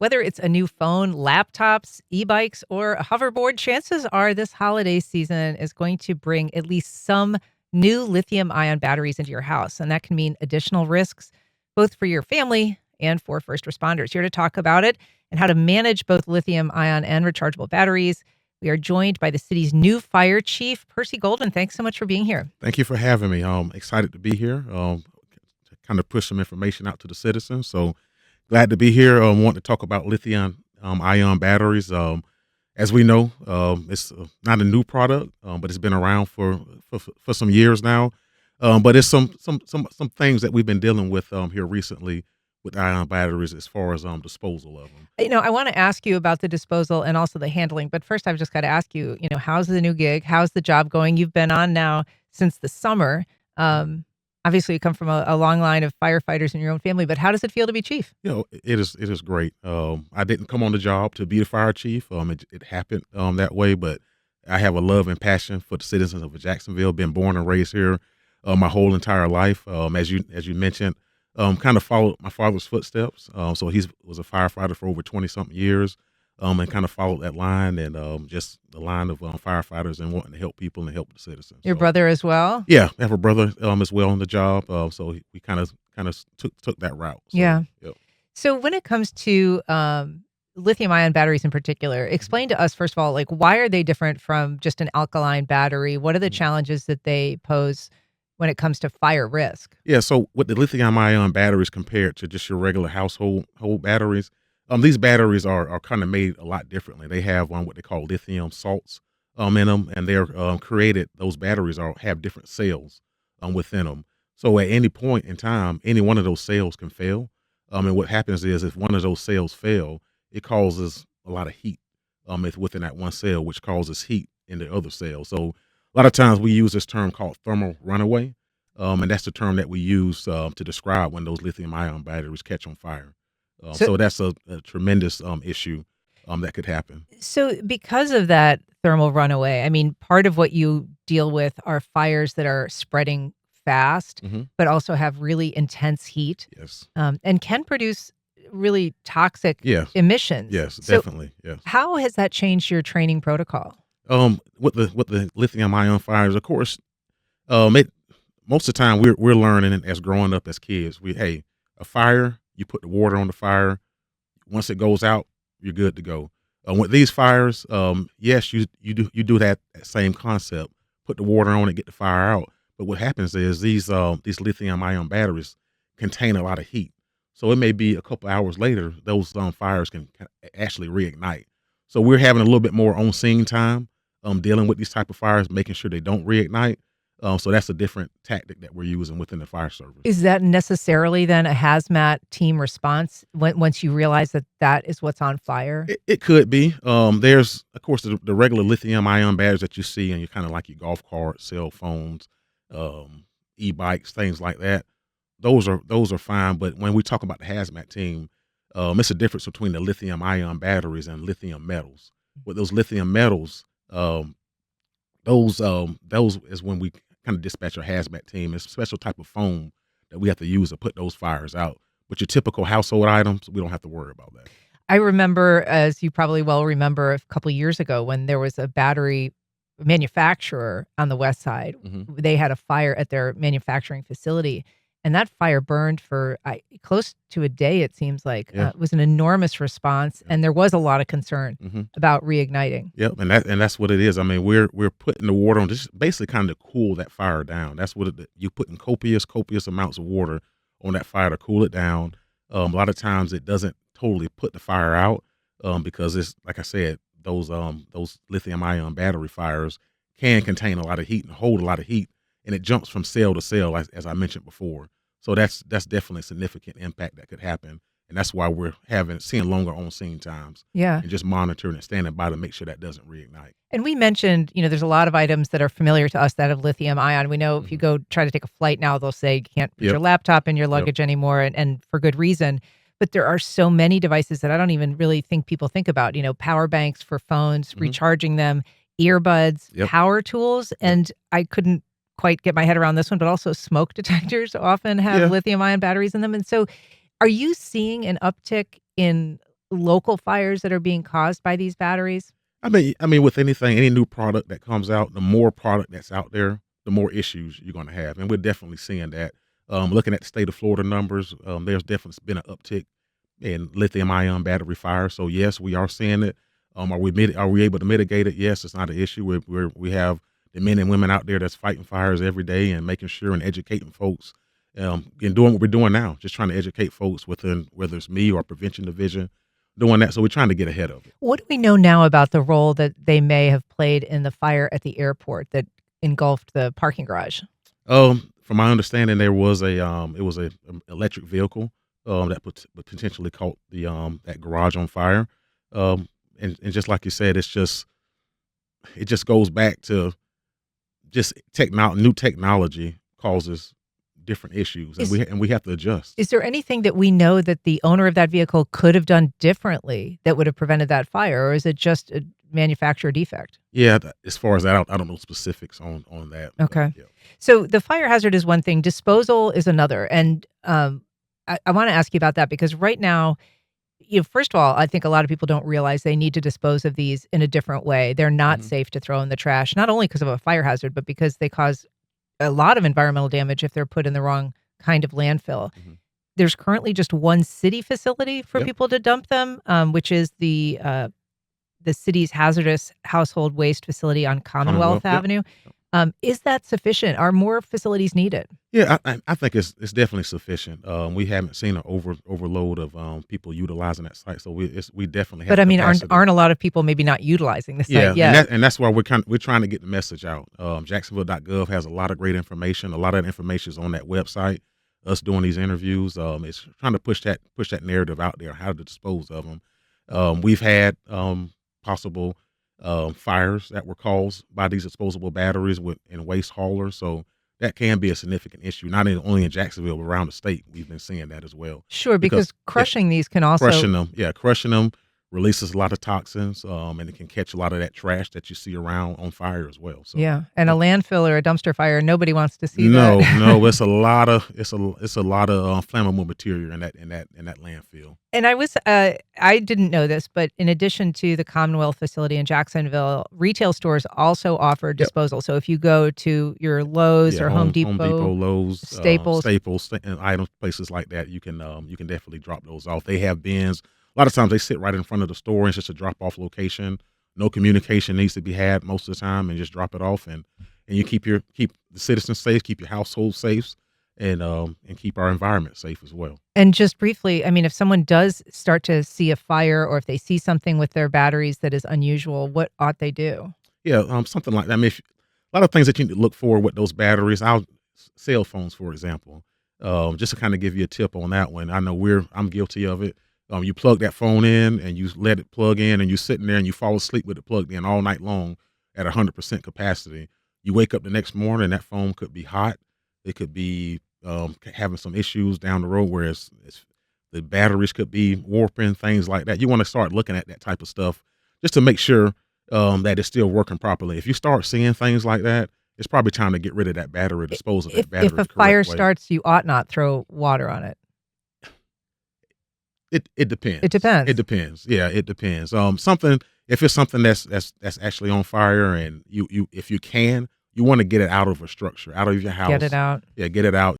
Whether it's a new phone, laptops, e-bikes, or a hoverboard, chances are this holiday season is going to bring at least some new lithium-ion batteries into your house. And that can mean additional risks, both for your family and for first responders. Here to talk about it and how to manage both lithium-ion and rechargeable batteries, we are joined by the city's new fire chief, Percy Golden. Thanks so much for being here. Thank you for having me. I'm excited to be here. To kind of push some information out to the citizens. So glad to be here. Want to talk about lithium-ion batteries. As we know, it's not a new product, but it's been around for some years now. But it's some things that we've been dealing with here recently with ion batteries as far as disposal of them. I want to ask you about the disposal and also the handling, but first I've just got to ask you, how's the new gig? How's the job going? You've been on now since the summer. Obviously, you come from a long line of firefighters in your own family, but how does it feel to be chief? It is great. I didn't come on the job to be the fire chief. It happened that way, but I have a love and passion for the citizens of Jacksonville. Been born and raised here my whole entire life. As you mentioned, kind of followed my father's footsteps. So he was a firefighter for over 20-something years, and kind of followed that line and just the line of firefighters and wanting to help people and help the citizens. Your brother as well? Yeah, I have a brother as well on the job. So we kind of took that route. So, Yeah. Yep. So when it comes to lithium-ion batteries in particular, explain to us, first of all, why are they different from just an alkaline battery? What are the challenges that they pose when it comes to fire risk? Yeah, so with the lithium-ion batteries compared to just your regular household batteries, these batteries are kind of made a lot differently. They have what they call lithium salts in them, and they're created. Those batteries have different cells within them. So at any point in time, any one of those cells can fail. And what happens is if one of those cells fail, it causes a lot of heat it's within that one cell, which causes heat in the other cell. So a lot of times we use this term called thermal runaway, and that's the term that we use to describe when those lithium-ion batteries catch on fire. So that's a tremendous issue that could happen. So because of that thermal runaway, I mean, part of what you deal with are fires that are spreading fast, Hmm. but also have really intense heat, Yes. and can produce really toxic Yes. emissions. Yes. So Definitely. Yes. how has that changed your training protocol? With the lithium-ion fires, of course, most of the time we're learning as growing up as kids. A fire, you put the water on the fire. Once it goes out, you're good to go. With these fires, yes, you do that same concept. Put the water on it, get the fire out. But what happens is these lithium-ion batteries contain a lot of heat. So it may be a couple hours later, those fires can actually reignite. So we're having a little bit more on-scene time dealing with these type of fires, making sure they don't reignite. So that's a different tactic that we're using within the fire service. Is that necessarily then a hazmat team response once you realize that that is what's on fire? It could be. There's, of course, the regular lithium-ion batteries that you see, and you kind of like your golf carts, cell phones, e-bikes, things like that. Those are fine. But when we talk about the hazmat team, it's a difference between the lithium-ion batteries and lithium metals. With those lithium metals, those is when we kind of dispatch our hazmat team. It's a special type of foam that we have to use to put those fires out. But your typical household items, we don't have to worry about that. I remember, as you probably well remember, a couple of years ago when there was a battery manufacturer on the west side. Hmm. They had a fire at their manufacturing facility, and that fire burned for close to a day, it seems like. Yeah. It was an enormous response, Yeah. and there was a lot of concern Hmm. about reigniting. Yep, and that's what it is. I mean, we're putting the water on just basically kind of cool that fire down. That's what you putting copious amounts of water on that fire to cool it down. A lot of times it doesn't totally put the fire out because it's like I said, those lithium-ion battery fires can contain a lot of heat and hold a lot of heat, and it jumps from cell to cell as I mentioned before. So that's definitely a significant impact that could happen. And that's why we're seeing longer on-scene times Yeah. and just monitoring and standing by to make sure that doesn't reignite. And we mentioned, there's a lot of items that are familiar to us that have lithium ion. We know if you go try to take a flight now, they'll say you can't put Yep. your laptop in your luggage anymore, and for good reason. But there are so many devices that I don't even really think people think about, power banks for phones, recharging them, earbuds, Yep. power tools. And I couldn't quite get my head around this one, but also smoke detectors often have Yeah. lithium ion batteries in them. And so are you seeing an uptick in local fires that are being caused by these batteries? I mean, with anything, any new product that comes out, the more product that's out there, the more issues you're gonna have, and we're definitely seeing that. Looking at the state of Florida numbers, there's definitely been an uptick in lithium-ion battery fire. So yes, we are seeing it. Are we able to mitigate it? Yes, it's not an issue. We have the men and women out there that's fighting fires every day and making sure and educating folks, and doing what we're doing now, just trying to educate folks within whether it's me or prevention division, doing that. So we're trying to get ahead of it. What do we know now about the role that they may have played in the fire at the airport that engulfed the parking garage? From my understanding, there was it was a electric vehicle that potentially caught that garage on fire. And just like you said, it just goes back to just new technology causes different issues, and Is we have to adjust. is there anything that we know that the owner of that vehicle could have done differently that would have prevented that fire, or is it just a manufacturer defect? Yeah, as far as that, I don't know specifics on that. But Okay. yeah. So the fire hazard is one thing, disposal is another. And I want to ask you about that because right now, first of all, I think a lot of people don't realize they need to dispose of these in a different way. They're not Hmm. safe to throw in the trash, not only because of a fire hazard, but because they cause a lot of environmental damage if they're put in the wrong kind of landfill. Hmm. There's currently just one city facility for Yep. people to dump them, which is the city's hazardous household waste facility on Commonwealth Commonwealth. Yep. Avenue. Is that sufficient? Are more facilities needed? Yeah, I think it's definitely sufficient. We haven't seen an overload of people utilizing that site, so we definitely But have I mean, aren't capacity. aren't a lot of people maybe not utilizing the Yeah, site yet? and that's why we're trying to get the message out. Jacksonville.gov has a lot of great information. A lot of that information is on that website. Us doing these interviews, it's trying to push that narrative out there, how to dispose of them. We've had possible fires that were caused by these disposable batteries in waste haulers, so that can be a significant issue, not only in Jacksonville but around the state. We've been seeing that as well Sure, because because yeah, crushing these can also. crushing them releases a lot of toxins, and it can catch a lot of that trash that you see around on fire as well. So, Yeah, and a yeah. landfill or a dumpster fire, nobody wants to see that. No, no, it's a lot of flammable material in that landfill. And I didn't know this, but in addition to the Commonwealth facility in Jacksonville, retail stores also offer Yep. disposal. So if you go to your Lowe's Yeah, or Home Home Depot, Depot, Lowe's, Staples. Staples, and items, places like that, you can definitely drop those off. They have bins. A lot of times they sit right in front of the store, and it's just a drop off location. No communication needs to be had most of the time, and just drop it off, and you keep the citizens safe, keep your household safe, and keep our environment safe as well. And just briefly, I mean, if someone does start to see a fire or if they see something with their batteries that is unusual, what ought they do? Yeah, something like that. I mean, a lot of things that you need to look for with those batteries. Cell phones, for example, just to kind of give you a tip on that one. I know I'm guilty of it. You plug that phone in and you let it plug in, and you're sitting there and you fall asleep with it plugged in all night long at 100% capacity. You wake up the next morning, and that phone could be hot. It could be having some issues down the road where the batteries could be warping, things like that. You want to start looking at that type of stuff just to make sure that it's still working properly. If you start seeing things like that, it's probably time to get rid of that battery, dispose of If that battery a the fire correct way. starts, you ought not throw water on it. It depends. It depends. It depends. Yeah, it depends. Something if it's something that's actually on fire, and if you want to get it out of a structure, out of your house. Get it out. Yeah, get it out.